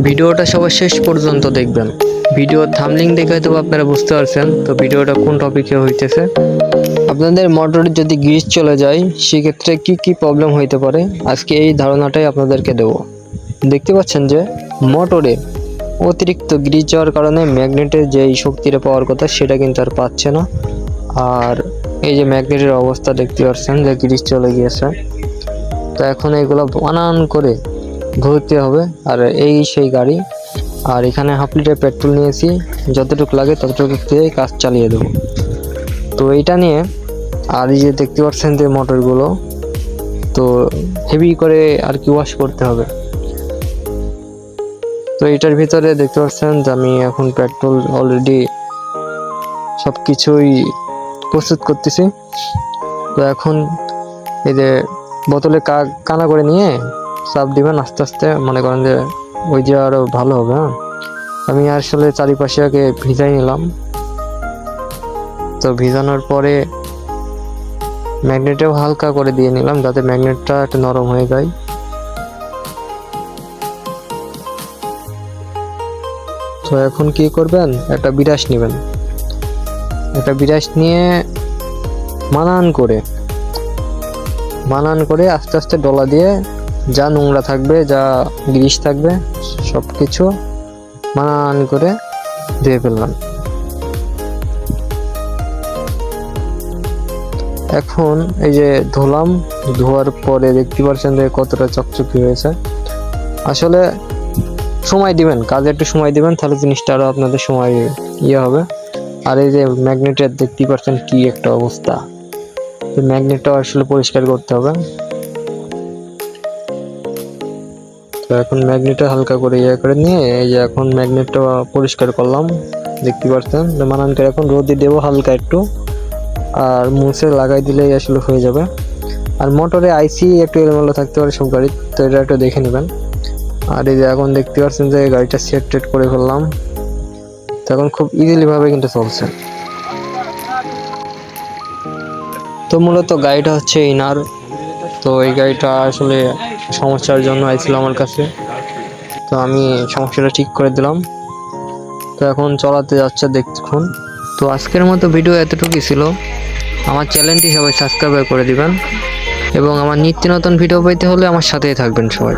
ভিডিওটা সবার শেষ পর্যন্ত দেখবেন। ভিডিওর থাম্বনেল দেখে হয়তো আপনারা বুঝতে পারছেন তো ভিডিওটা কোন টপিকে হইতেছে। আপনাদের মোটরে যদি গ্রিজ চলে যায় সেক্ষেত্রে কি কি প্রবলেম হইতে পারে আজকে এই ধারণাটাই আপনাদেরকে দেব। দেখতে পাচ্ছেন যে মোটরে অতিরিক্ত গ্রিজ যাওয়ার কারণে ম্যাগনেটের যেই শক্তিটা পাওয়ার কথা সেটা কিন্তু আর পাচ্ছে না। আর এই যে ম্যাগনেটের অবস্থা দেখতে পাচ্ছেন যে গ্রিজ চলে গিয়েছে। তো এখন এগুলো বানান করে ঘুরতে হবে। আর এই সেই গাড়ি। আর এখানে হাফ লিটার পেট্রোল নিয়েছি, যতটুকু লাগে ততটুকু দিয়ে কাজ চালিয়ে দেবো। তো এইটা নিয়ে আর এই যে দেখতে পাচ্ছেন যে মোটরগুলো তো হেভি করে আর কি ওয়াশ করতে হবে। তো এটার ভিতরে দেখতে পাচ্ছেন যে আমি এখন পেট্রোল অলরেডি সব কিছুই প্রস্তুত করতেছি। তো এখন এই যে বোতলে কানা করে নিয়ে চাপ দিবেন আস্তে আস্তে, মনে করেন যে ওই যে আরো ভালো হবে। হ্যাঁ, আমি আসলে চারিপাশে আগে ভিজাই নিলাম। তো ভিজানোর পরে ম্যাগনেটও হালকা করে দিয়ে নিলাম যাতে ম্যাগনেটটা একটু নরম হয়ে যায়। তো এখন কি করবেন, একটা বিরাশ নেবেন। একটা বিরাশ নিয়ে বানান করে আস্তে আস্তে ডলা দিয়ে যা নোংরা থাকবে যা গ্রিস থাকবে সব কিছু বানান করে ধুয়ে ফেললাম। এখন এই যে ধোয়ার পরে দেখতে পাচ্ছেন যে কতটা চকচকে হয়েছে। আসলে সময় দিবেন, কাজে একটু সময় দিবেন, তাহলে জিনিসটা আরো আপনাদের সময় হবে। আর এই যে ম্যাগনেটের দেখতে পাচ্ছেন কি একটা অবস্থা, ম্যাগনেটটা আসলে পরিষ্কার করতে হবে। তো এখন ম্যাগনেটটা হালকা করে করে নিয়ে এই যে এখন ম্যাগনেটটা পরিষ্কার করলাম। দেখতে পাচ্ছেন বানান করে এখন রোদে দেবো হালকা একটু, আর মুছে লাগাই দিলেই আসলে হয়ে যাবে। আর মোটরে আইসি একটু এলোমেলো থাকতে পারে সব গাড়ি, তো এটা একটু দেখে নেবেন। আর এই যে এখন দেখতে পাচ্ছেন যে গাড়িটা সেট করে ফেললাম। তো এখন খুব ইজিলি ভাবে কিন্তু চলছে। তো মূলত গাড়িটা হচ্ছে ইনার। তো এই গাড়িটা আসলে সমস্যার জন্য আইছিল আমার কাছে, তো আমি সমস্যাটা ঠিক করে দিলাম। তো এখন চলাতে যাচ্ছে দেখুন। তো আজকের মতো ভিডিও এতটুকুই ছিল। আমার চ্যানেলটি সবাই সাবস্ক্রাইব করে দিবেন এবং আমার নিত্য নতুন ভিডিও পেতে হলে আমার সাথেই থাকবেন সবাই।